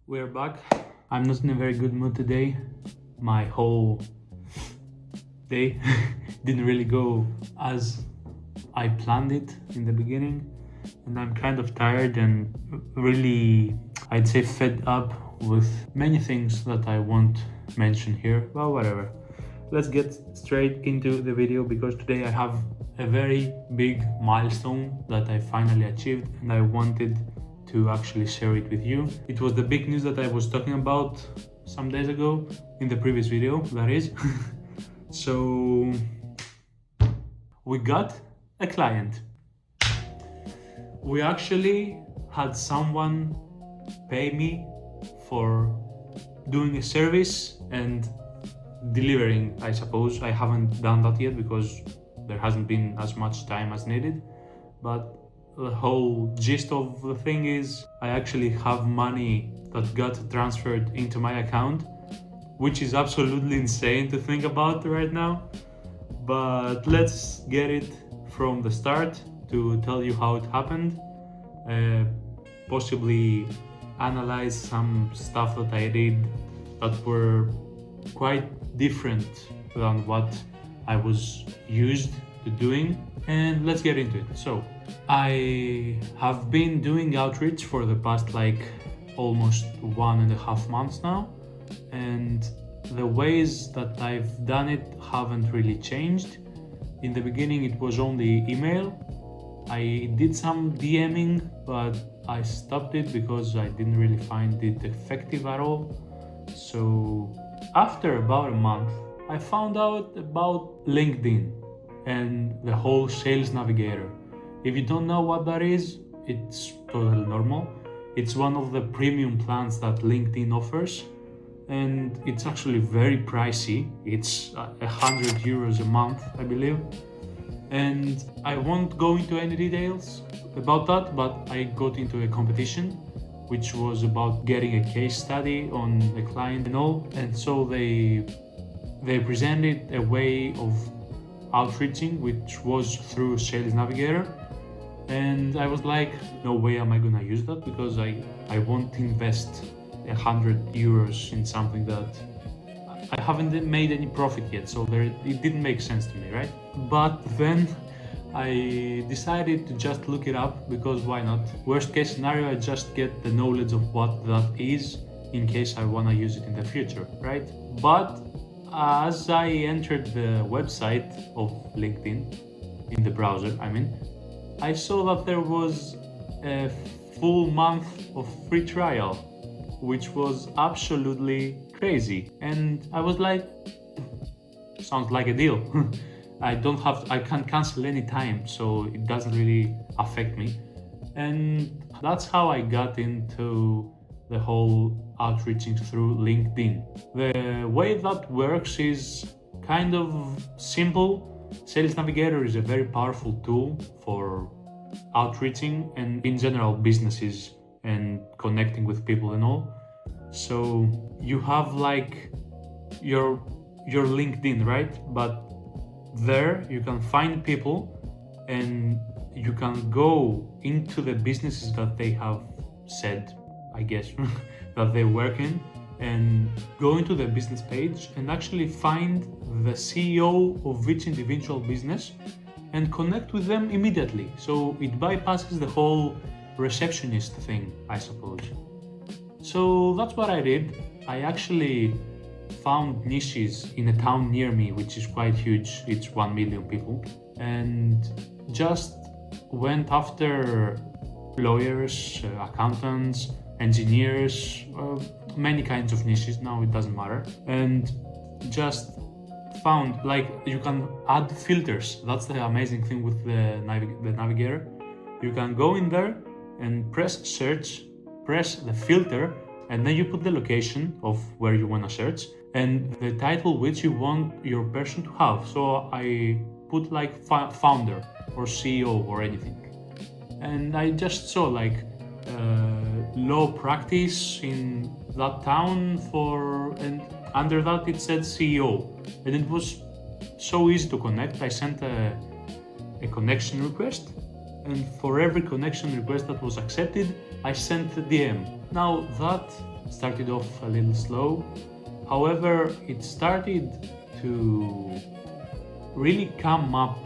We're back. I'm not in a very good mood today. My whole day didn't really go as I planned it in the beginning, and I'm kind of tired and really, I'd say, fed up with many things that I won't mention here. Well, whatever. Let's get straight into the video because today I have a very big milestone that I finally achieved and I wanted to actually share it with you. It was the big news that I was talking about some days ago in the previous video, that is. So we got a client. We actually had someone pay me for doing a service and delivering, I suppose. I haven't done that yet because there hasn't been as much time as needed, but the whole gist of the thing is I actually have money that got transferred into my account, which is absolutely insane to think about right now. But let's get it from the start to tell you how it happened, possibly analyze some stuff that I did that were quite different than what I was used to doing, and let's get into it. So I have been doing outreach for the past almost 1.5 months now, and the ways that I've done it haven't really changed. In the beginning it was only email. I did some DMing, but I stopped it because I didn't really find it effective at all. So after about a month, I found out about LinkedIn and the whole Sales Navigator. If you don't know what that is, it's totally normal. It's one of the premium plans that LinkedIn offers, and it's actually very pricey. It's 100 euros a month, I believe. And I won't go into any details about that, but I got into a competition which was about getting a case study on the client and all. And so they presented a way of outreaching, which was through Sales Navigator. And I was like, no way am I gonna use that because I won't invest 100 euros in something that I haven't made any profit yet, so it didn't make sense to me, right? But then I decided to just look it up because why not? Worst case scenario, I just get the knowledge of what that is in case I wanna use it in the future, right? But as I entered the website of LinkedIn in the browser, I saw that there was a full month of free trial, which was absolutely crazy. And I was like, sounds like a deal. I can't cancel any time, so it doesn't really affect me. And that's how I got into the whole outreaching through LinkedIn. The way that works is kind of simple. Sales Navigator is a very powerful tool for outreaching and in general businesses and connecting with people and all. So you have your LinkedIn, right? But there you can find people and you can go into the businesses that they have said, I guess, that they work in, and go into the business page and actually find the CEO of each individual business and connect with them immediately. So it bypasses the whole receptionist thing, I suppose. So that's what I did. I actually found niches in a town near me, which is quite huge. It's 1 million people, and just went after lawyers, accountants, engineers, many kinds of niches. Now it doesn't matter, and just found you can add filters. That's the amazing thing with the navigator. You can go in there and press search, press the filter, and then you put the location of where you want to search and the title which you want your person to have. So I put founder or CEO or anything, and I just saw law practice in that town and under that it said CEO, and it was so easy to connect. I sent a connection request, and for every connection request that was accepted, I sent a DM. Now that started off a little slow. However, it started to really come up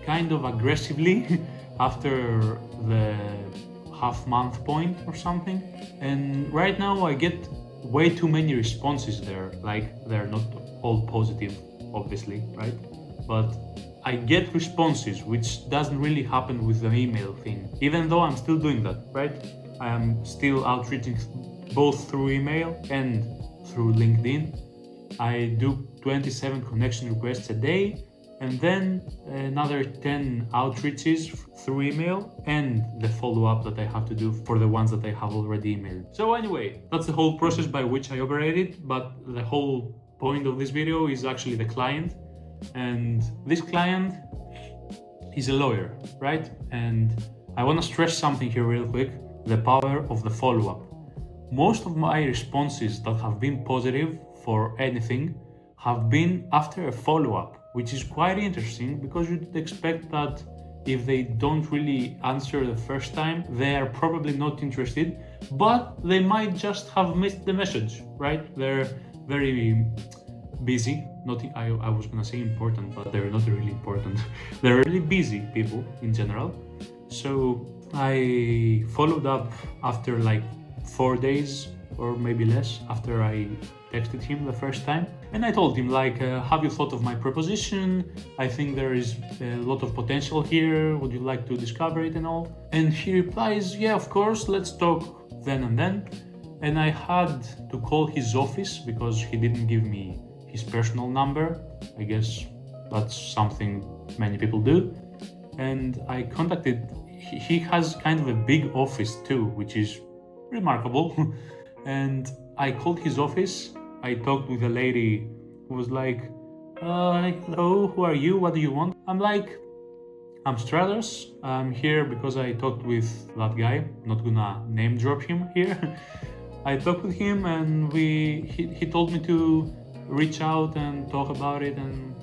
kind of aggressively after the half-month point or something. And right now I get way too many responses there. Like, they're not all positive, obviously, right? But I get responses, which doesn't really happen with the email thing, even though I'm still doing that, right? I am still outreaching both through email and through LinkedIn. I do 27 connection requests a day, and then another 10 outreaches through email, and the follow-up that I have to do for the ones that I have already emailed. So anyway, that's the whole process by which I operated, but the whole point of this video is actually the client. And this client is a lawyer, right? And I want to stress something here real quick: the power of the follow-up. Most of my responses that have been positive for anything have been after a follow-up, which is quite interesting, because you'd expect that if they don't really answer the first time, they are probably not interested, but they might just have missed the message, right? They're very busy. I was gonna say important, but they're not really important. They're really busy people in general. So I followed up after like 4 days or maybe less after I texted him the first time, and I told him like, have you thought of my proposition? I think there is a lot of potential here. Would you like to discover it and all? And he replies, yeah, of course, let's talk then and then. And I had to call his office because he didn't give me his personal number. I guess that's something many people do. And I contacted, he has kind of a big office too, which is remarkable. And I called his office. I talked with a lady who was like, hello, who are you? What do you want? I'm like, I'm Stratos. I'm here because I talked with that guy. Not gonna name drop him here. I talked with him, and he told me to reach out and talk about it and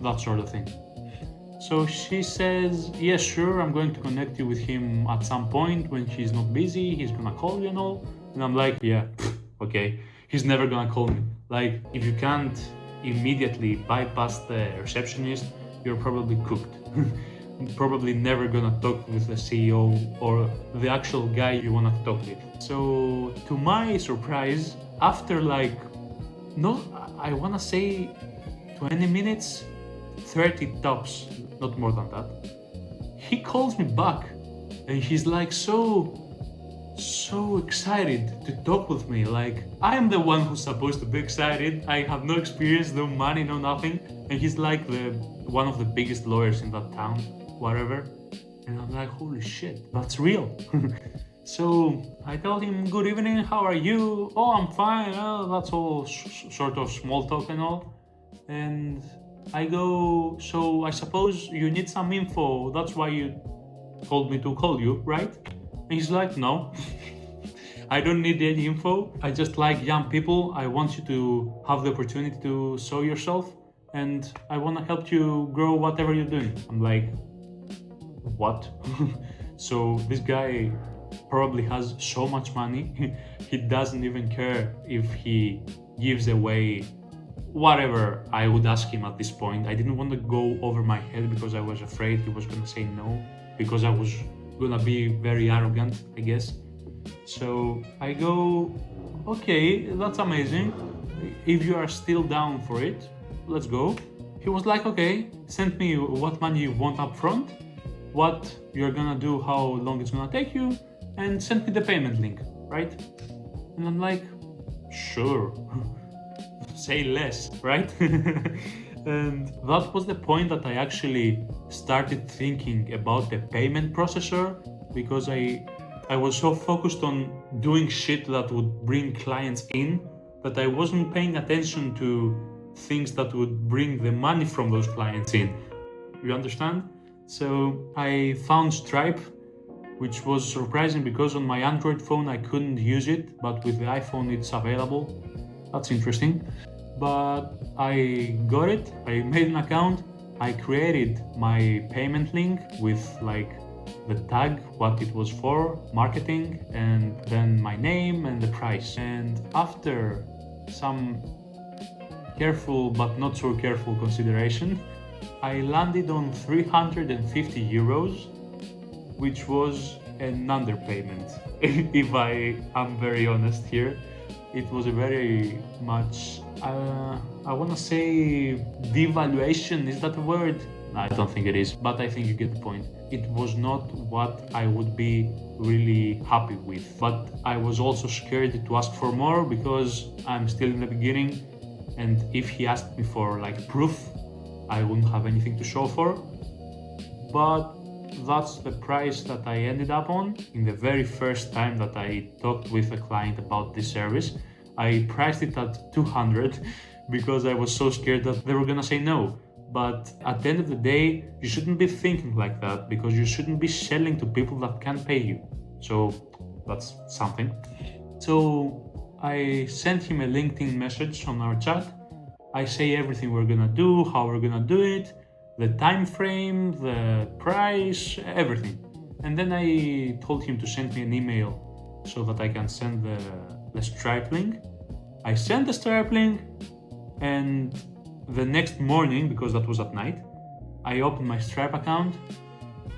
that sort of thing. So she says, yes, sure, I'm going to connect you with him at some point when he's not busy. He's gonna call you and all. And I'm like, yeah, okay. He's never gonna call me. Like, if you can't immediately bypass the receptionist, you're probably cooked. Probably never gonna talk with the CEO or the actual guy you wanna talk with. So to my surprise, after like, I wanna say 20 minutes, 30 tops, not more than that, he calls me back, and he's like so excited to talk with me. Like, I'm the one who's supposed to be excited. I have no experience, no money, no nothing, and he's like one of the biggest lawyers in that town, whatever. And I'm like, holy shit, that's real. So I tell him, good evening, how are you? Oh, I'm fine. That's all sort of small talk and all. And I go, so I suppose you need some info. That's why you told me to call you, right? And he's like, no, I don't need any info. I just like young people. I want you to have the opportunity to show yourself, and I want to help you grow whatever you're doing. I'm like, what? So this guy probably has so much money, he doesn't even care if he gives away whatever I would ask him at this point. I didn't want to go over my head because I was afraid he was gonna say no, because I was gonna be very arrogant, I guess. So I go, okay, that's amazing. If you are still down for it, let's go. He was like, okay, send me what money you want up front, what you're gonna do, how long it's gonna take you, and send me the payment link, right? And I'm like, sure. Say less, right? And that was the point that I actually started thinking about the payment processor, because I was so focused on doing shit that would bring clients in that I wasn't paying attention to things that would bring the money from those clients in. You understand? So I found Stripe, which was surprising because on my Android phone I couldn't use it, but with the iPhone it's available. That's interesting. But I got it, I made an account, I created my payment link with like the tag, what it was for, marketing, and then my name and the price. And after some careful but not so careful consideration, I landed on 350 euros, which was an underpayment. If I am very honest here, it was a very much, I want to say devaluation, is that a word? No, I don't think it is, but I think you get the point. It was not what I would be really happy with, but I was also scared to ask for more because I'm still in the beginning, and if he asked me for like proof, I wouldn't have anything to show for. But that's the price that I ended up on. In the very first time that I talked with a client about this service, I priced it at 200 because I was so scared that they were gonna say no. But at the end of the day, you shouldn't be thinking like that because you shouldn't be selling to people that can't pay you. So that's something. So I sent him a LinkedIn message on our chat. I say everything we're gonna do, how we're gonna do it, the time frame, the price, everything. And then I told him to send me an email so that I can send the Stripe link. I sent the Stripe link, and the next morning, because that was at night, I opened my Stripe account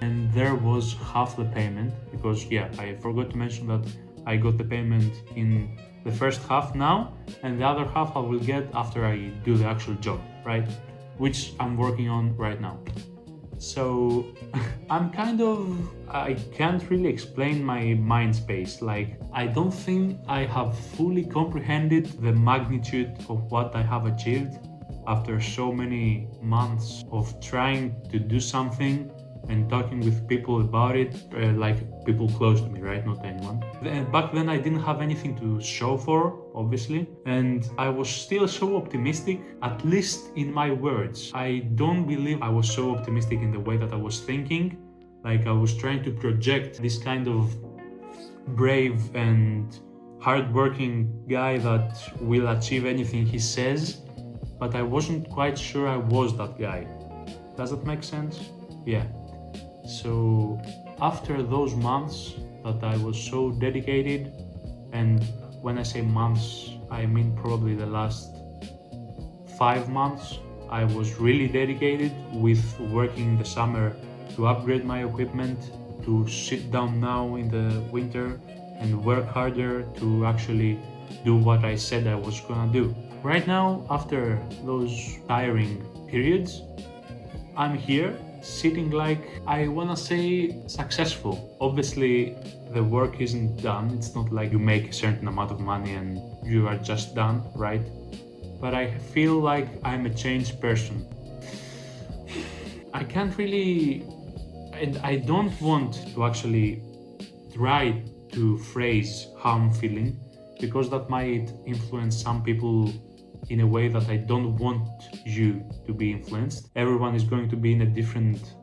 and there was half the payment because I forgot to mention that I got the payment in the first half now, and the other half I will get after I do the actual job, right? Which I'm working on right now. So I can't really explain my mind space. Like, I don't think I have fully comprehended the magnitude of what I have achieved after so many months of trying to do something and talking with people about it, like people close to me, right? Not anyone. Back then I didn't have anything to show for, obviously, and I was still so optimistic, at least in my words. I don't believe I was so optimistic in the way that I was thinking. Like, I was trying to project this kind of brave and hardworking guy that will achieve anything he says, but I wasn't quite sure I was that guy. Does that make sense? Yeah. So after those months that I was so dedicated, and when I say months, I mean probably the last 5 months, I was really dedicated with working in the summer to upgrade my equipment, to sit down now in the winter and work harder to actually do what I said I was gonna do. Right now, after those tiring periods, I'm here sitting like, I wanna say, successful. Obviously, the work isn't done. It's not like you make a certain amount of money and you are just done, right? But I feel like I'm a changed person. I can't really, and I don't want to actually try to phrase how I'm feeling, because that might influence some people in a way that I don't want you to be influenced. Everyone is going to be in a different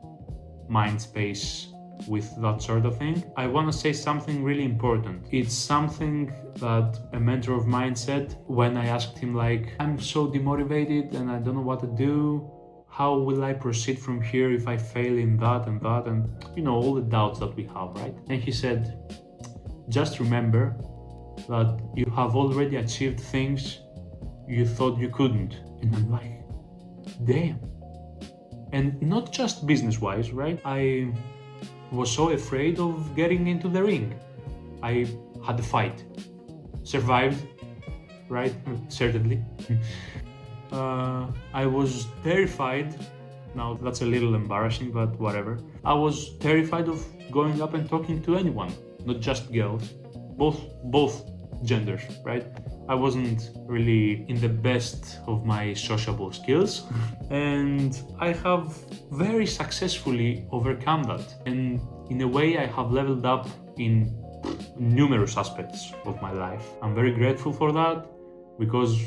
mind space with that sort of thing. I want to say something really important. It's something that a mentor of mine said when I asked him, like, I'm so demotivated and I don't know what to do. How will I proceed from here if I fail in that and that, and all the doubts that we have, right? And he said, just remember that you have already achieved things you thought you couldn't. And I'm like, damn. And not just business-wise, right? I was so afraid of getting into the ring. I had a fight. Survived, right? Certainly. I was terrified. Now that's a little embarrassing, but whatever. I was terrified of going up and talking to anyone, not just girls, both genders, right? I wasn't really in the best of my sociable skills, and I have very successfully overcome that. And in a way, I have leveled up in numerous aspects of my life. I'm very grateful for that, because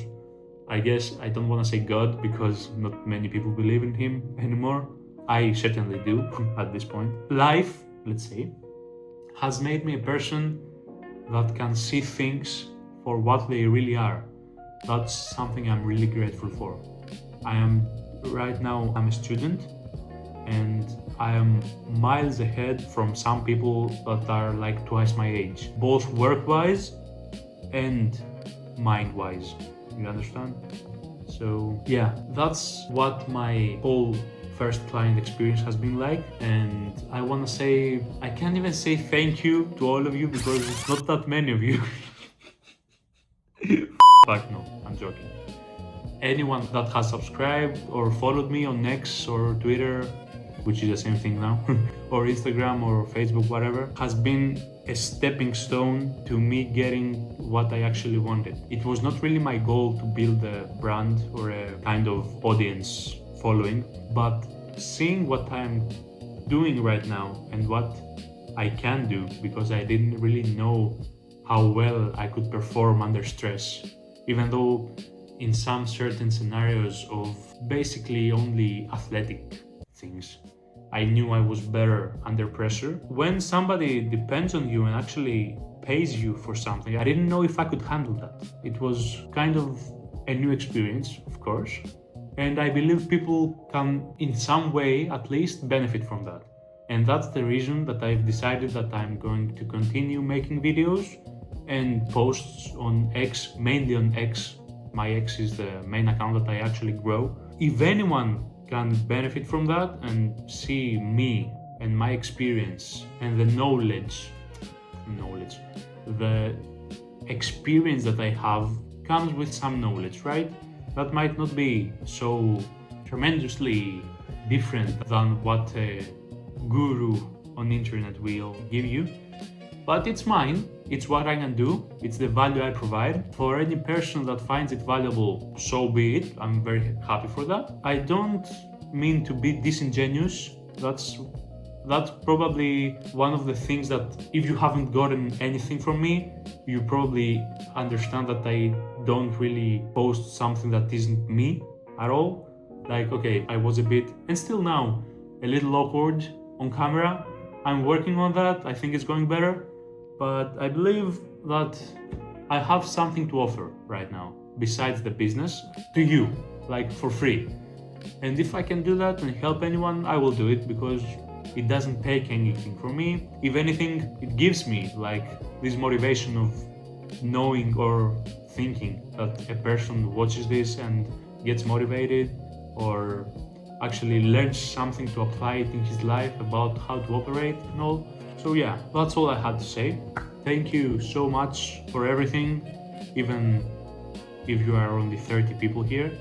I guess I don't want to say God, because not many people believe in him anymore. I certainly do at this point. Life, let's say, has made me a person that can see things for what they really are. That's something I'm really grateful for. Right now I'm a student, and I am miles ahead from some people that are like twice my age, both work-wise and mind-wise. You understand? So yeah, that's what my whole first client experience has been like, and I want to say, I can't even say thank you to all of you because it's not that many of you. Fuck no, I'm joking. Anyone that has subscribed or followed me on X or Twitter, which is the same thing now, or Instagram or Facebook, whatever, has been a stepping stone to me getting what I actually wanted. It was not really my goal to build a brand or a kind of audience following, but seeing what I'm doing right now and what I can do, because I didn't really know how well I could perform under stress, even though in some certain scenarios of basically only athletic things, I knew I was better under pressure. When somebody depends on you and actually pays you for something, I didn't know if I could handle that. It was kind of a new experience, of course, and I believe people can, in some way at least, benefit from that. And that's the reason that I've decided that I'm going to continue making videos and posts on X, mainly on X. My X is the main account that I actually grow. If anyone can benefit from that and see me and my experience and the the experience that I have comes with some knowledge, right? That might not be so tremendously different than what a guru on the internet will give you, but it's mine, it's what I can do, it's the value I provide. For any person that finds it valuable, so be it, I'm very happy for that. I don't mean to be disingenuous, that's probably one of the things that if you haven't gotten anything from me, you probably understand that I don't really post something that isn't me at all. Like, okay, I was a bit, and still now, a little awkward on camera. I'm working on that, I think it's going better, but I believe that I have something to offer right now, besides the business, to you, like for free. And if I can do that and help anyone, I will do it, because it doesn't take anything from me. If anything, it gives me like this motivation of knowing or thinking that a person watches this and gets motivated, or actually learns something to apply it in his life about how to operate and all. So yeah, that's all I had to say. Thank you so much for everything, even if you are only 30 people here.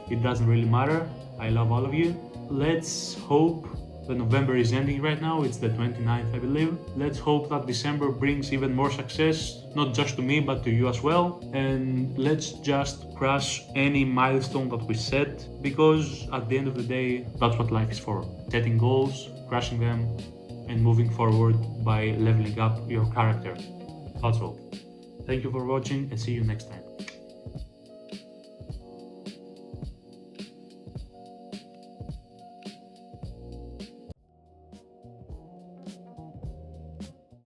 It doesn't really matter. I love all of you. Let's hope that November is ending right now. It's the 29th, I believe. Let's hope that December brings even more success, not just to me, but to you as well. And let's just crush any milestone that we set, because at the end of the day, that's what life is for. Setting goals, crushing them, and moving forward by leveling up your character. That's all. Thank you for watching, and see you next time.